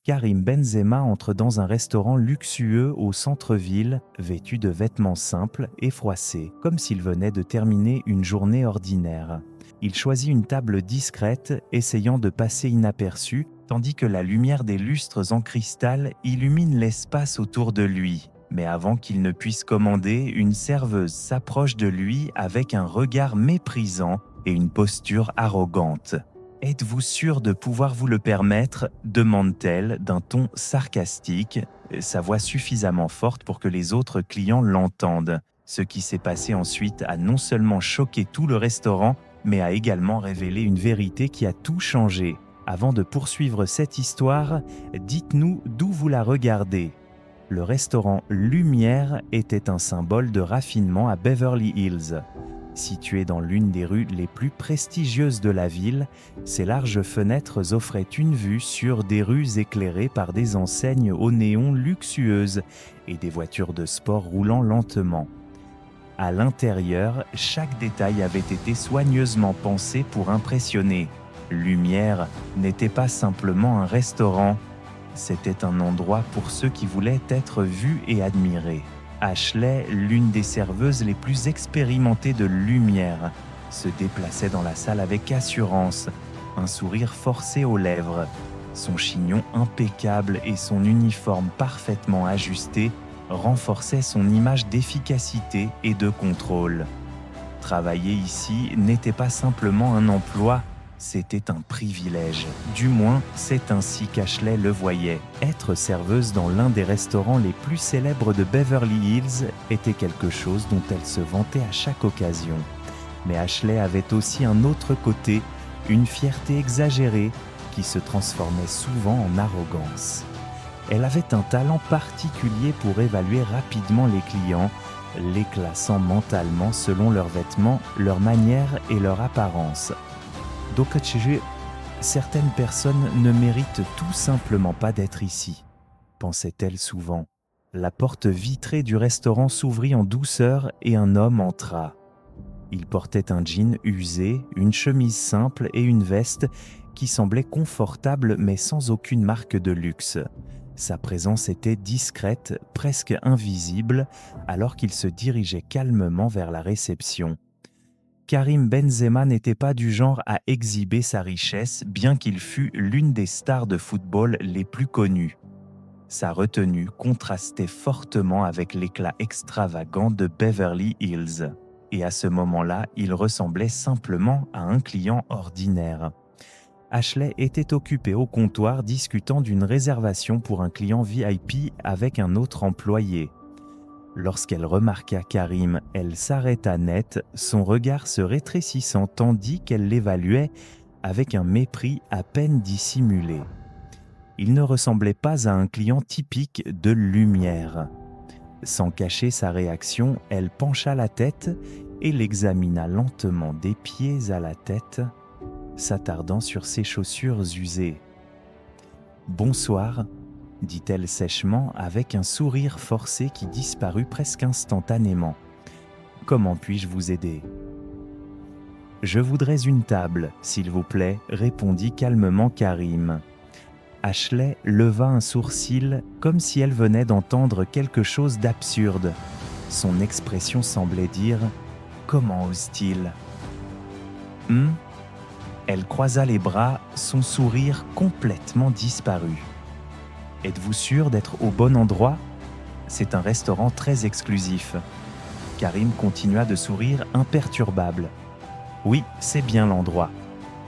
Karim Benzema entre dans un restaurant luxueux au centre-ville, vêtu de vêtements simples et froissés, comme s'il venait de terminer une journée ordinaire. Il choisit une table discrète, essayant de passer inaperçu, tandis que la lumière des lustres en cristal illumine l'espace autour de lui. Mais avant qu'il ne puisse commander, une serveuse s'approche de lui avec un regard méprisant et une posture arrogante. « Êtes-vous sûr de pouvoir vous le permettre ?» demande-t-elle d'un ton sarcastique, sa voix suffisamment forte pour que les autres clients l'entendent. Ce qui s'est passé ensuite a non seulement choqué tout le restaurant, mais a également révélé une vérité qui a tout changé. Avant de poursuivre cette histoire, dites-nous d'où vous la regardez. Le restaurant Lumière était un symbole de raffinement à Beverly Hills. Situé dans l'une des rues les plus prestigieuses de la ville, ses larges fenêtres offraient une vue sur des rues éclairées par des enseignes au néon luxueuses et des voitures de sport roulant lentement. À l'intérieur, chaque détail avait été soigneusement pensé pour impressionner. Lumière n'était pas simplement un restaurant, c'était un endroit pour ceux qui voulaient être vus et admirés. Ashley, l'une des serveuses les plus expérimentées de Lumière, se déplaçait dans la salle avec assurance, un sourire forcé aux lèvres. Son chignon impeccable et son uniforme parfaitement ajusté renforçaient son image d'efficacité et de contrôle. Travailler ici n'était pas simplement un emploi, c'était un privilège. Du moins, c'est ainsi qu'Ashley le voyait. Être serveuse dans l'un des restaurants les plus célèbres de Beverly Hills était quelque chose dont elle se vantait à chaque occasion. Mais Ashley avait aussi un autre côté, une fierté exagérée qui se transformait souvent en arrogance. Elle avait un talent particulier pour évaluer rapidement les clients, les classant mentalement selon leurs vêtements, leur manière et leur apparence. Donc, certaines personnes ne méritent tout simplement pas d'être ici, pensait-elle souvent. La porte vitrée du restaurant s'ouvrit en douceur et un homme entra. Il portait un jean usé, une chemise simple et une veste qui semblait confortable mais sans aucune marque de luxe. Sa présence était discrète, presque invisible, alors qu'il se dirigeait calmement vers la réception. Karim Benzema n'était pas du genre à exhiber sa richesse, bien qu'il fût l'une des stars de football les plus connues. Sa retenue contrastait fortement avec l'éclat extravagant de Beverly Hills. Et à ce moment-là, il ressemblait simplement à un client ordinaire. Ashley était occupée au comptoir discutant d'une réservation pour un client VIP avec un autre employé. Lorsqu'elle remarqua Karim, elle s'arrêta net, son regard se rétrécissant tandis qu'elle l'évaluait avec un mépris à peine dissimulé. Il ne ressemblait pas à un client typique de Lumière. Sans cacher sa réaction, elle pencha la tête et l'examina lentement des pieds à la tête, s'attardant sur ses chaussures usées. « Bonsoir », dit-elle sèchement avec un sourire forcé qui disparut presque instantanément. « Comment puis-je vous aider ?»« Je voudrais une table, s'il vous plaît, » répondit calmement Karim. Ashley leva un sourcil comme si elle venait d'entendre quelque chose d'absurde. Son expression semblait dire « Comment ose-t-il » Elle croisa les bras, son sourire complètement disparu. « Êtes-vous sûr d'être au bon endroit ? C'est un restaurant très exclusif. » Karim continua de sourire imperturbable. « Oui, c'est bien l'endroit, »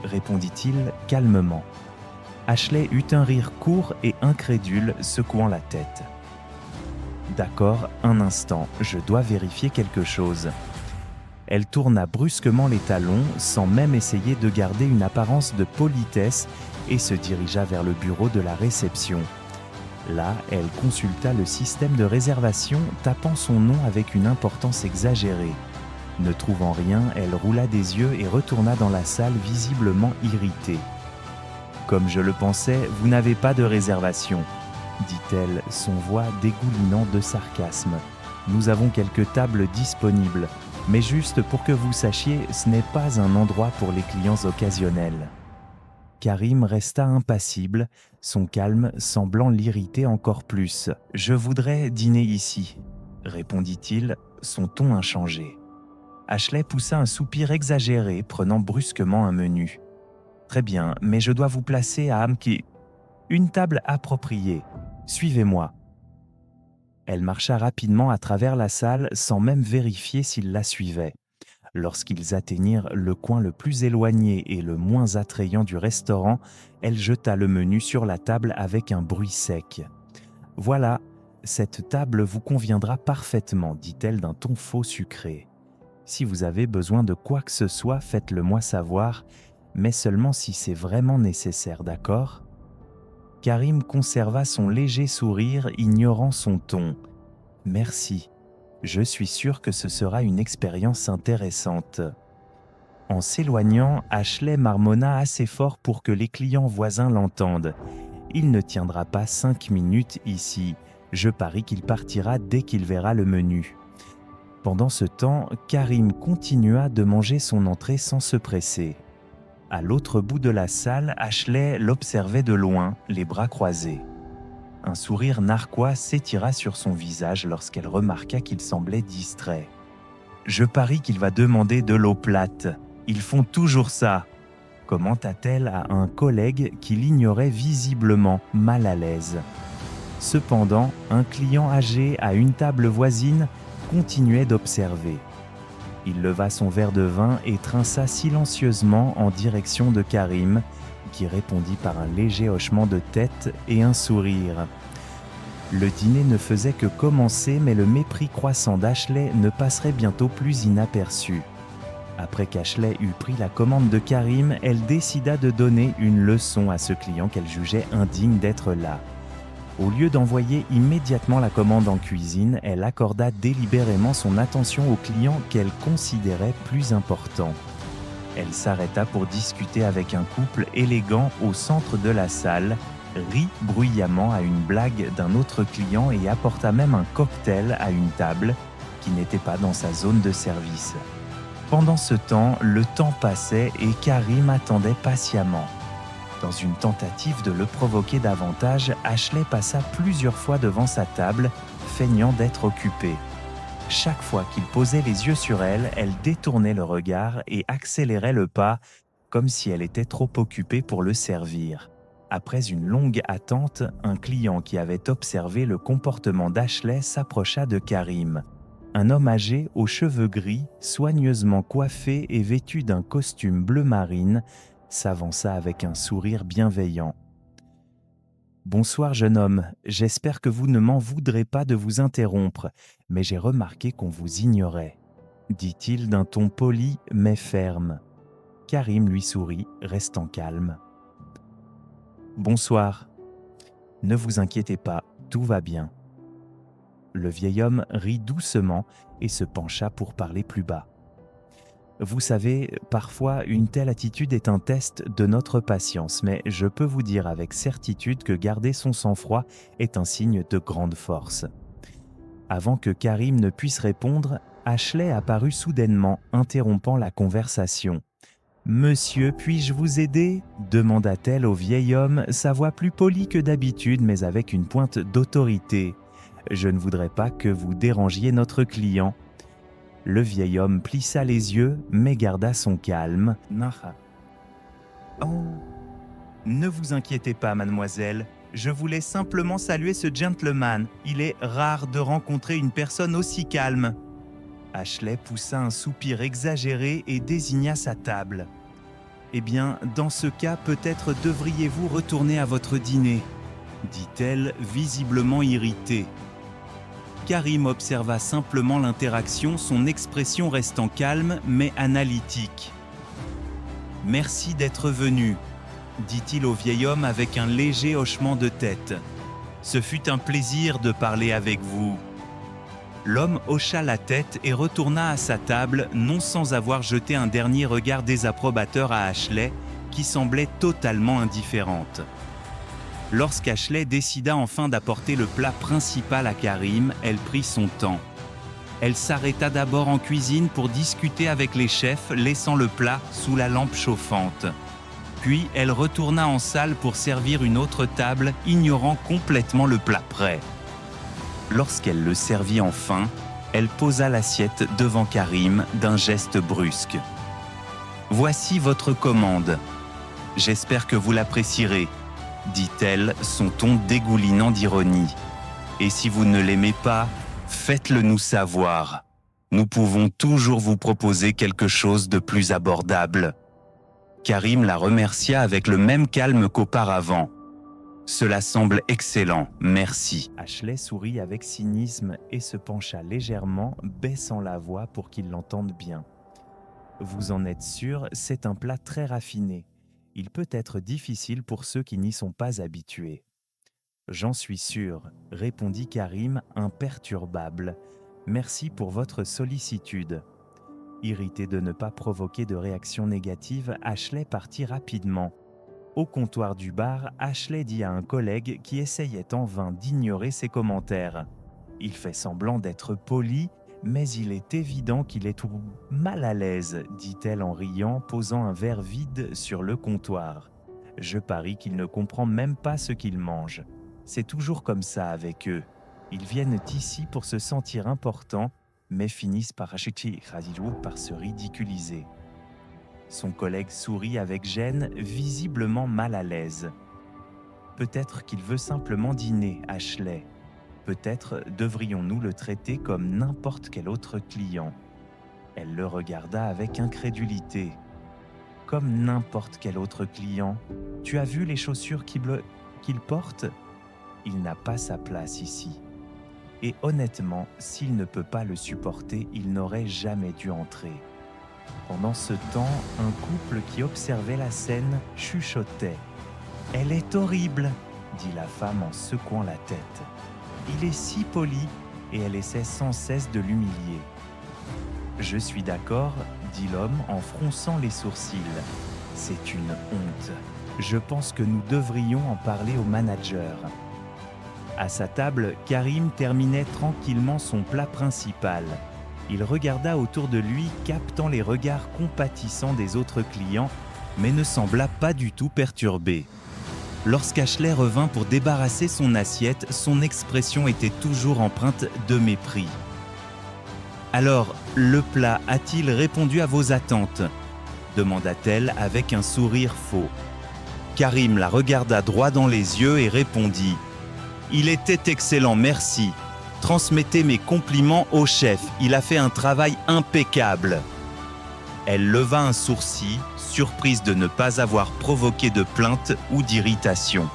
répondit-il calmement. Ashley eut un rire court et incrédule, secouant la tête. « D'accord, un instant, je dois vérifier quelque chose. » Elle tourna brusquement les talons, sans même essayer de garder une apparence de politesse, et se dirigea vers le bureau de la réception. Là, elle consulta le système de réservation, tapant son nom avec une importance exagérée. Ne trouvant rien, elle roula des yeux et retourna dans la salle visiblement irritée. « Comme je le pensais, vous n'avez pas de réservation, » dit-elle, son voix dégoulinant de sarcasme. « Nous avons quelques tables disponibles. Mais juste pour que vous sachiez, ce n'est pas un endroit pour les clients occasionnels. » Karim resta impassible, son calme semblant l'irriter encore plus. « Je voudrais dîner ici », répondit-il, son ton inchangé. Ashley poussa un soupir exagéré, prenant brusquement un menu. « Très bien, mais je dois vous placer à Amki. Une table appropriée. Suivez-moi. » Elle marcha rapidement à travers la salle sans même vérifier s'il la suivait. Lorsqu'ils atteignirent le coin le plus éloigné et le moins attrayant du restaurant, elle jeta le menu sur la table avec un bruit sec. « Voilà, cette table vous conviendra parfaitement, dit-elle d'un ton faux sucré. Si vous avez besoin de quoi que ce soit, faites-le moi savoir, mais seulement si c'est vraiment nécessaire, d'accord ?» Karim conserva son léger sourire, ignorant son ton. « Merci. Je suis sûr que ce sera une expérience intéressante. » En s'éloignant, Ashley marmonna assez fort pour que les clients voisins l'entendent. « Il ne tiendra pas 5 minutes ici. Je parie qu'il partira dès qu'il verra le menu. » Pendant ce temps, Karim continua de manger son entrée sans se presser. À l'autre bout de la salle, Ashley l'observait de loin, les bras croisés. Un sourire narquois s'étira sur son visage lorsqu'elle remarqua qu'il semblait distrait. « Je parie qu'il va demander de l'eau plate. Ils font toujours ça !» commenta-t-elle à un collègue qui l'ignorait visiblement, mal à l'aise. Cependant, un client âgé à une table voisine continuait d'observer. Il leva son verre de vin et trinça silencieusement en direction de Karim, qui répondit par un léger hochement de tête et un sourire. Le dîner ne faisait que commencer, mais le mépris croissant d'Ashley ne passerait bientôt plus inaperçu. Après qu'Ashley eut pris la commande de Karim, elle décida de donner une leçon à ce client qu'elle jugeait indigne d'être là. Au lieu d'envoyer immédiatement la commande en cuisine, elle accorda délibérément son attention au client qu'elle considérait plus important. Elle s'arrêta pour discuter avec un couple élégant au centre de la salle, rit bruyamment à une blague d'un autre client et apporta même un cocktail à une table qui n'était pas dans sa zone de service. Pendant ce temps, le temps passait et Karim attendait patiemment. Dans une tentative de le provoquer davantage, Ashley passa plusieurs fois devant sa table, feignant d'être occupée. Chaque fois qu'il posait les yeux sur elle, elle détournait le regard et accélérait le pas, comme si elle était trop occupée pour le servir. Après une longue attente, un client qui avait observé le comportement d'Ashley s'approcha de Karim. Un homme âgé aux cheveux gris, soigneusement coiffé et vêtu d'un costume bleu marine, s'avança avec un sourire bienveillant. « Bonsoir jeune homme, j'espère que vous ne m'en voudrez pas de vous interrompre, mais j'ai remarqué qu'on vous ignorait, » dit-il d'un ton poli mais ferme. Karim lui sourit, restant calme. « Bonsoir. Ne vous inquiétez pas, tout va bien. » Le vieil homme rit doucement et se pencha pour parler plus bas. Vous savez, parfois une telle attitude est un test de notre patience, mais je peux vous dire avec certitude que garder son sang-froid est un signe de grande force. Avant que Karim ne puisse répondre, Ashley apparut soudainement, interrompant la conversation. « Monsieur, puis-je vous aider ?» demanda-t-elle au vieil homme, sa voix plus polie que d'habitude, mais avec une pointe d'autorité. « Je ne voudrais pas que vous dérangiez notre client. » Le vieil homme plissa les yeux, mais garda son calme. « Oh, ne vous inquiétez pas, mademoiselle. Je voulais simplement saluer ce gentleman. Il est rare de rencontrer une personne aussi calme. » Ashley poussa un soupir exagéré et désigna sa table. « Eh bien, dans ce cas, peut-être devriez-vous retourner à votre dîner, » dit-elle, visiblement irritée. Karim observa simplement l'interaction, son expression restant calme mais analytique. « Merci d'être venu, » dit-il au vieil homme avec un léger hochement de tête. « Ce fut un plaisir de parler avec vous. » L'homme hocha la tête et retourna à sa table, non sans avoir jeté un dernier regard désapprobateur à Ashley, qui semblait totalement indifférente. Lorsqu'Ashley décida enfin d'apporter le plat principal à Karim, elle prit son temps. Elle s'arrêta d'abord en cuisine pour discuter avec les chefs, laissant le plat sous la lampe chauffante. Puis elle retourna en salle pour servir une autre table, ignorant complètement le plat prêt. Lorsqu'elle le servit enfin, elle posa l'assiette devant Karim d'un geste brusque. « Voici votre commande. J'espère que vous l'apprécierez, » dit-elle, son ton dégoulinant d'ironie. « Et si vous ne l'aimez pas, faites-le nous savoir. Nous pouvons toujours vous proposer quelque chose de plus abordable. » Karim la remercia avec le même calme qu'auparavant. « Cela semble excellent, merci. » Ashley sourit avec cynisme et se pencha légèrement, baissant la voix pour qu'il l'entende bien. « Vous en êtes sûr, c'est un plat très raffiné. Il peut être difficile pour ceux qui n'y sont pas habitués. »« J'en suis sûr, » répondit Karim, imperturbable. « Merci pour votre sollicitude. » Irritée de ne pas provoquer de réaction négative, Ashley partit rapidement. Au comptoir du bar, Ashley dit à un collègue qui essayait en vain d'ignorer ses commentaires. Il fait semblant d'être poli, mais il est évident qu'il est tout mal à l'aise, dit-elle en riant, posant un verre vide sur le comptoir. Je parie qu'il ne comprend même pas ce qu'il mange. C'est toujours comme ça avec eux. Ils viennent ici pour se sentir importants, mais finissent par se ridiculiser. Son collègue sourit avec gêne, visiblement mal à l'aise. Peut-être qu'il veut simplement dîner, Ashley. Peut-être devrions-nous le traiter comme n'importe quel autre client. Elle le regarda avec incrédulité. Comme n'importe quel autre client. Tu as vu les chaussures qu'il porte ? Il n'a pas sa place ici. Et honnêtement, s'il ne peut pas le supporter, il n'aurait jamais dû entrer. Pendant ce temps, un couple qui observait la scène chuchotait. « Elle est horrible !» dit la femme en secouant la tête. « Il est si poli !» et elle essaie sans cesse de l'humilier. « Je suis d'accord !» dit l'homme en fronçant les sourcils. « C'est une honte. Je pense que nous devrions en parler au manager. » À sa table, Karim terminait tranquillement son plat principal. Il regarda autour de lui, captant les regards compatissants des autres clients, mais ne sembla pas du tout perturbé. Lorsqu'Ashley revint pour débarrasser son assiette, son expression était toujours empreinte de mépris. « Alors, le plat a-t-il répondu à vos attentes ?» demanda-t-elle avec un sourire faux. Karim la regarda droit dans les yeux et répondit « Il était excellent, merci. Transmettez mes compliments au chef, il a fait un travail impeccable. » Elle leva un sourcil, surprise de ne pas avoir provoqué de plainte ou d'irritation.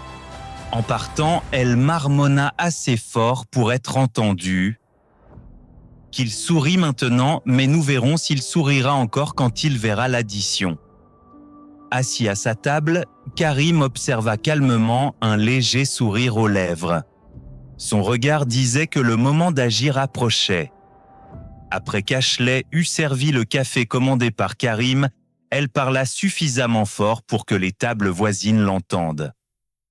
En partant, elle marmonna assez fort pour être entendue. « Qu'il sourit maintenant, mais nous verrons s'il sourira encore quand il verra l'addition. » Assis à sa table, Karim observa calmement un léger sourire aux lèvres. Son regard disait que le moment d'agir approchait. Après qu'Ashley eut servi le café commandé par Karim, elle parla suffisamment fort pour que les tables voisines l'entendent.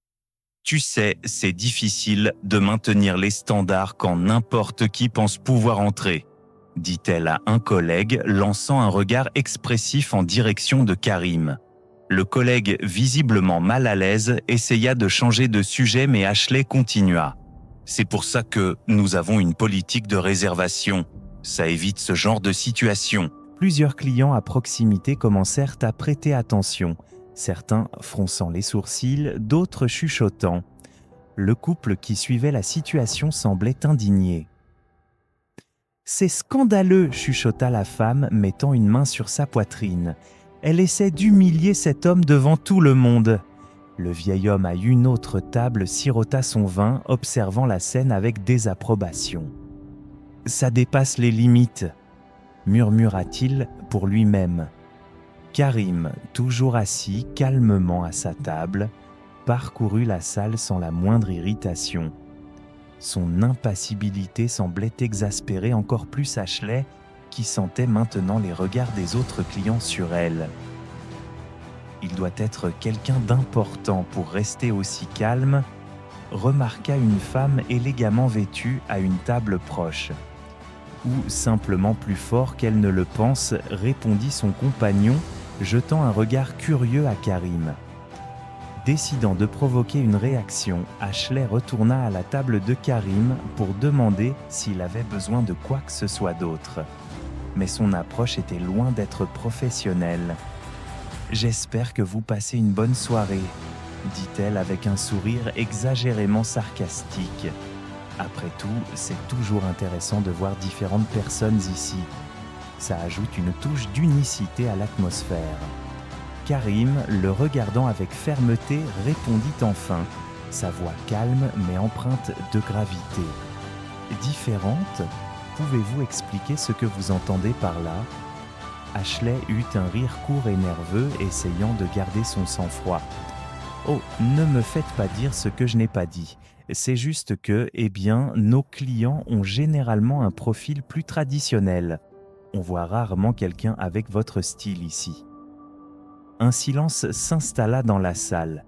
« Tu sais, c'est difficile de maintenir les standards quand n'importe qui pense pouvoir entrer, » dit-elle à un collègue, lançant un regard expressif en direction de Karim. Le collègue, visiblement mal à l'aise, essaya de changer de sujet, mais Ashley continua. « C'est pour ça que nous avons une politique de réservation. Ça évite ce genre de situation. » Plusieurs clients à proximité commencèrent à prêter attention, certains fronçant les sourcils, d'autres chuchotant. Le couple qui suivait la situation semblait indigné. « C'est scandaleux !» chuchota la femme, mettant une main sur sa poitrine. Elle essaie d'humilier cet homme devant tout le monde. Le vieil homme à une autre table sirota son vin, observant la scène avec désapprobation. « Ça dépasse les limites !» murmura-t-il pour lui-même. Karim, toujours assis calmement à sa table, parcourut la salle sans la moindre irritation. Son impassibilité semblait exaspérer encore plus Ashley, qui sentait maintenant les regards des autres clients sur elle. Il doit être quelqu'un d'important pour rester aussi calme, remarqua une femme élégamment vêtue à une table proche. Ou simplement plus fort qu'elle ne le pense, répondit son compagnon, jetant un regard curieux à Karim. Décidant de provoquer une réaction, Ashley retourna à la table de Karim pour demander s'il avait besoin de quoi que ce soit d'autre. Mais son approche était loin d'être professionnelle. « J'espère que vous passez une bonne soirée », dit-elle avec un sourire exagérément sarcastique. Après tout, c'est toujours intéressant de voir différentes personnes ici. Ça ajoute une touche d'unicité à l'atmosphère. Karim, le regardant avec fermeté, répondit enfin, sa voix calme mais empreinte de gravité. « Différente ? Pouvez-vous expliquer ce que vous entendez par là ?» Ashley eut un rire court et nerveux, essayant de garder son sang-froid. « Oh, ne me faites pas dire ce que je n'ai pas dit. C'est juste que, nos clients ont généralement un profil plus traditionnel. On voit rarement quelqu'un avec votre style ici. » Un silence s'installa dans la salle.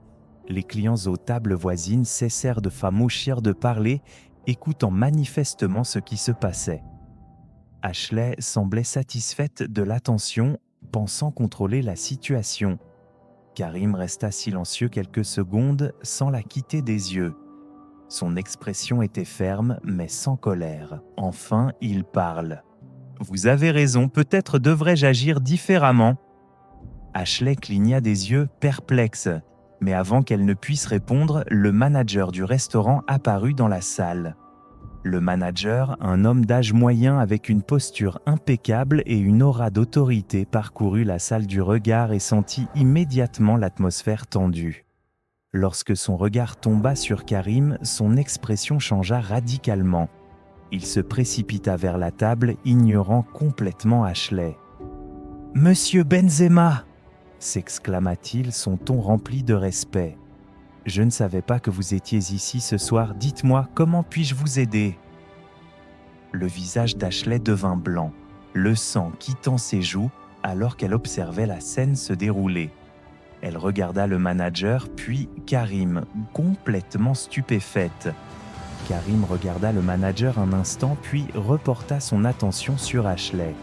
Les clients aux tables voisines cessèrent de famouchir de parler, écoutant manifestement ce qui se passait. Ashley semblait satisfaite de l'attention, pensant contrôler la situation. Karim resta silencieux quelques secondes sans la quitter des yeux. Son expression était ferme, mais sans colère. Enfin, il parle. « Vous avez raison, peut-être devrais-je agir différemment. » Ashley cligna des yeux perplexe, mais avant qu'elle ne puisse répondre, le manager du restaurant apparut dans la salle. Le manager, un homme d'âge moyen avec une posture impeccable et une aura d'autorité, parcourut la salle du regard et sentit immédiatement l'atmosphère tendue. Lorsque son regard tomba sur Karim, son expression changea radicalement. Il se précipita vers la table, ignorant complètement Ashley. « Monsieur Benzema !» s'exclama-t-il, son ton rempli de respect. « Je ne savais pas que vous étiez ici ce soir. Dites-moi, comment puis-je vous aider ?» Le visage d'Ashley devint blanc, le sang quittant ses joues alors qu'elle observait la scène se dérouler. Elle regarda le manager, puis Karim, complètement stupéfaite. Karim regarda le manager un instant, puis reporta son attention sur Ashley.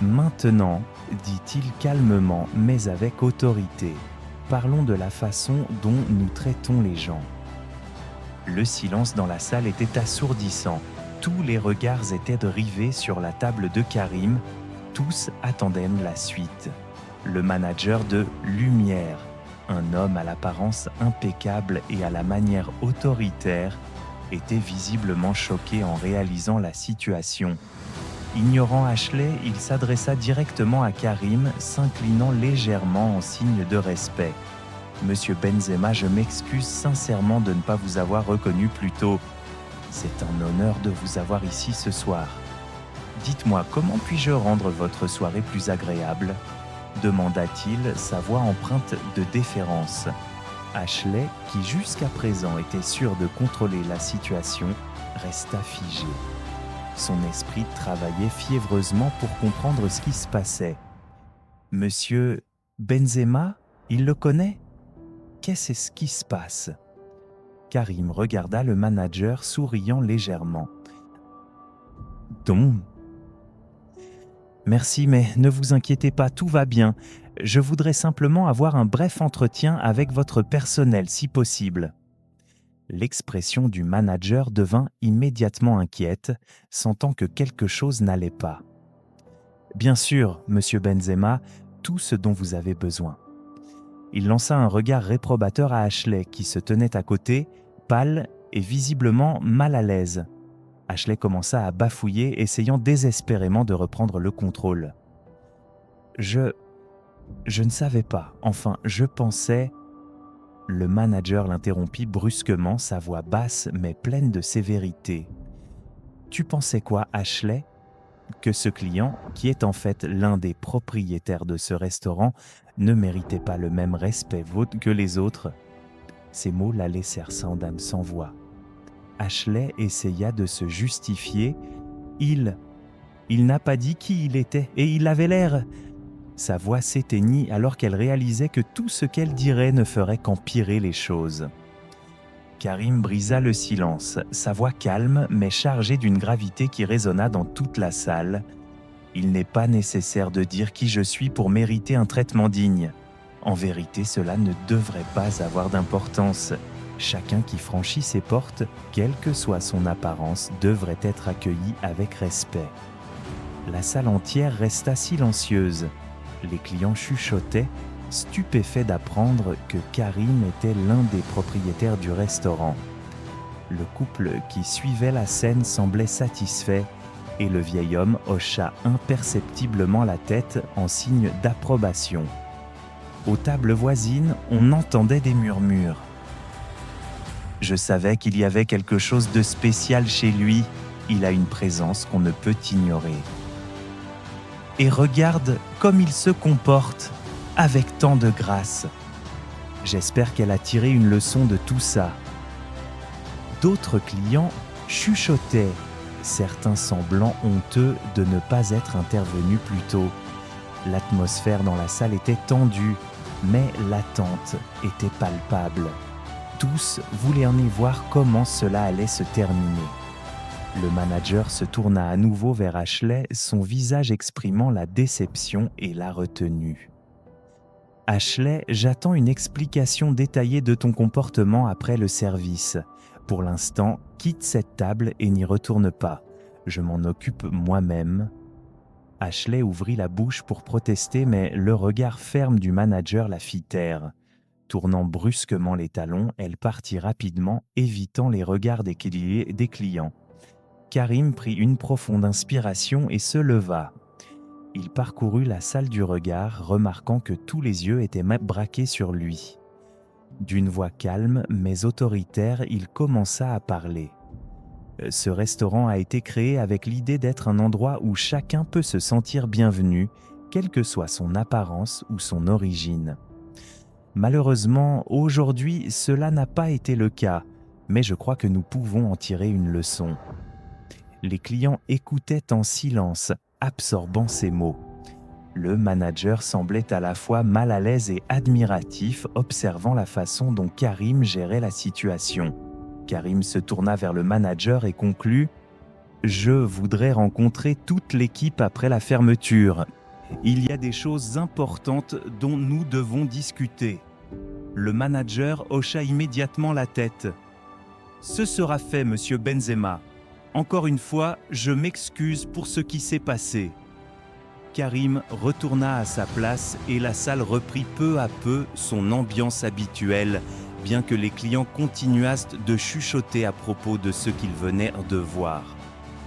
« Maintenant, dit-il calmement, mais avec autorité, parlons de la façon dont nous traitons les gens. » Le silence dans la salle était assourdissant. Tous les regards étaient rivés sur la table de Karim. Tous attendaient la suite. Le manager de Lumière, un homme à l'apparence impeccable et à la manière autoritaire, était visiblement choqué en réalisant la situation. Ignorant Ashley, il s'adressa directement à Karim, s'inclinant légèrement en signe de respect. « Monsieur Benzema, je m'excuse sincèrement de ne pas vous avoir reconnu plus tôt. C'est un honneur de vous avoir ici ce soir. Dites-moi, comment puis-je rendre votre soirée plus agréable ?» demanda-t-il, sa voix empreinte de déférence. Ashley, qui jusqu'à présent était sûre de contrôler la situation, resta figée. Son esprit travaillait fiévreusement pour comprendre ce qui se passait. « Monsieur Benzema, il le connaît ? Qu'est-ce qui se passe ?» Karim regarda le manager souriant légèrement. « Donc, merci, mais ne vous inquiétez pas, tout va bien. Je voudrais simplement avoir un bref entretien avec votre personnel, si possible. » L'expression du manager devint immédiatement inquiète, sentant que quelque chose n'allait pas. « Bien sûr, monsieur Benzema, tout ce dont vous avez besoin. » Il lança un regard réprobateur à Ashley, qui se tenait à côté, pâle et visiblement mal à l'aise. Ashley commença à bafouiller, essayant désespérément de reprendre le contrôle. « Je ne savais pas. Enfin, je pensais... » Le manager l'interrompit brusquement, sa voix basse mais pleine de sévérité. « Tu pensais quoi, Ashley ? Que ce client, qui est en fait l'un des propriétaires de ce restaurant, ne méritait pas le même respect que les autres ?» Ces mots la laissèrent sans âme, sans voix. Ashley essaya de se justifier. Il n'a pas dit qui il était, et il avait l'air... » Sa voix s'éteignit alors qu'elle réalisait que tout ce qu'elle dirait ne ferait qu'empirer les choses. Karim brisa le silence, sa voix calme mais chargée d'une gravité qui résonna dans toute la salle. Il n'est pas nécessaire de dire qui je suis pour mériter un traitement digne. En vérité, cela ne devrait pas avoir d'importance. Chacun qui franchit ces portes, quelle que soit son apparence, devrait être accueilli avec respect. La salle entière resta silencieuse. Les clients chuchotaient, stupéfaits d'apprendre que Karim était l'un des propriétaires du restaurant. Le couple qui suivait la scène semblait satisfait et le vieil homme hocha imperceptiblement la tête en signe d'approbation. Aux tables voisines, on entendait des murmures. Je savais qu'il y avait quelque chose de spécial chez lui. Il a une présence qu'on ne peut ignorer. Et regarde comme il se comporte, avec tant de grâce. J'espère qu'elle a tiré une leçon de tout ça. D'autres clients chuchotaient, certains semblant honteux de ne pas être intervenus plus tôt. L'atmosphère dans la salle était tendue, mais l'attente était palpable. Tous voulaient en y voir comment cela allait se terminer. Le manager se tourna à nouveau vers Ashley, son visage exprimant la déception et la retenue. « Ashley, j'attends une explication détaillée de ton comportement après le service. Pour l'instant, quitte cette table et n'y retourne pas. Je m'en occupe moi-même. » Ashley ouvrit la bouche pour protester, mais le regard ferme du manager la fit taire. Tournant brusquement les talons, elle partit rapidement, évitant les regards des clients. Karim prit une profonde inspiration et se leva. Il parcourut la salle du regard, remarquant que tous les yeux étaient braqués sur lui. D'une voix calme mais autoritaire, il commença à parler. Ce restaurant a été créé avec l'idée d'être un endroit où chacun peut se sentir bienvenu, quelle que soit son apparence ou son origine. Malheureusement, aujourd'hui, cela n'a pas été le cas, mais je crois que nous pouvons en tirer une leçon. Les clients écoutaient en silence, absorbant ces mots. Le manager semblait à la fois mal à l'aise et admiratif, observant la façon dont Karim gérait la situation. Karim se tourna vers le manager et conclut « Je voudrais rencontrer toute l'équipe après la fermeture. Il y a des choses importantes dont nous devons discuter. » Le manager hocha immédiatement la tête. « Ce sera fait, monsieur Benzema. Encore une fois, je m'excuse pour ce qui s'est passé. » Karim retourna à sa place et la salle reprit peu à peu son ambiance habituelle, bien que les clients continuassent de chuchoter à propos de ce qu'ils venaient de voir.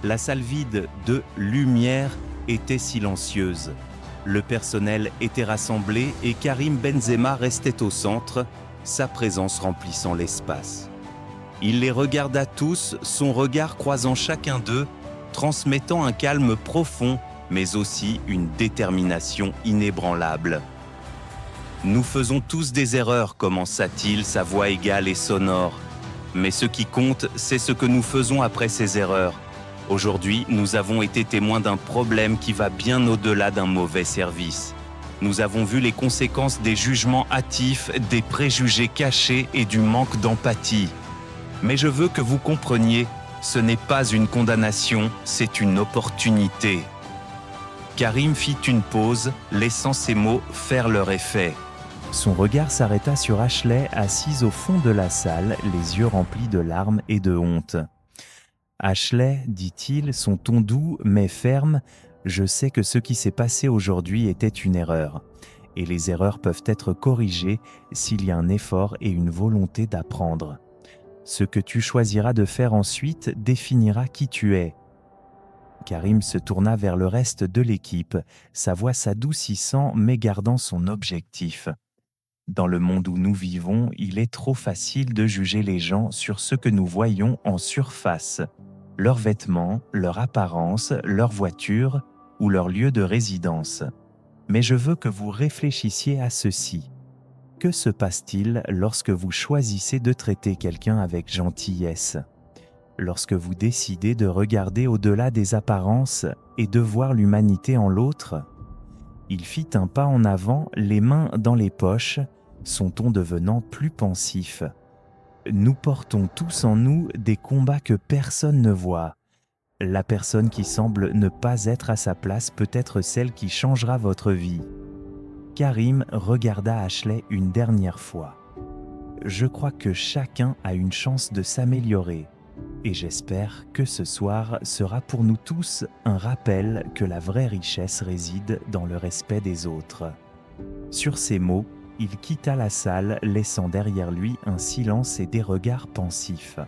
La salle vide de lumière était silencieuse. Le personnel était rassemblé et Karim Benzema restait au centre, sa présence remplissant l'espace. Il les regarda tous, son regard croisant chacun d'eux, transmettant un calme profond, mais aussi une détermination inébranlable. « Nous faisons tous des erreurs », commença-t-il, sa voix égale et sonore. « Mais ce qui compte, c'est ce que nous faisons après ces erreurs. Aujourd'hui, nous avons été témoins d'un problème qui va bien au-delà d'un mauvais service. Nous avons vu les conséquences des jugements hâtifs, des préjugés cachés et du manque d'empathie. Mais je veux que vous compreniez, ce n'est pas une condamnation, c'est une opportunité. » Karim fit une pause, laissant ces mots faire leur effet. Son regard s'arrêta sur Ashley, assise au fond de la salle, les yeux remplis de larmes et de honte. « Ashley, dit-il, son ton doux mais ferme, je sais que ce qui s'est passé aujourd'hui était une erreur. Et les erreurs peuvent être corrigées s'il y a un effort et une volonté d'apprendre. Ce que tu choisiras de faire ensuite définira qui tu es. » Karim se tourna vers le reste de l'équipe, sa voix s'adoucissant mais gardant son objectif. Dans le monde où nous vivons, il est trop facile de juger les gens sur ce que nous voyons en surface, leurs vêtements, leur apparence, leur voiture ou leur lieu de résidence. Mais je veux que vous réfléchissiez à ceci. Que se passe-t-il lorsque vous choisissez de traiter quelqu'un avec gentillesse ? Lorsque vous décidez de regarder au-delà des apparences et de voir l'humanité en l'autre? Il fit un pas en avant, les mains dans les poches, son ton devenant plus pensif. Nous portons tous en nous des combats que personne ne voit. La personne qui semble ne pas être à sa place peut être celle qui changera votre vie. Karim regarda Ashley une dernière fois. Je crois que chacun a une chance de s'améliorer. Et j'espère que ce soir sera pour nous tous un rappel que la vraie richesse réside dans le respect des autres. Sur ces mots, il quitta la salle, laissant derrière lui un silence et des regards pensifs.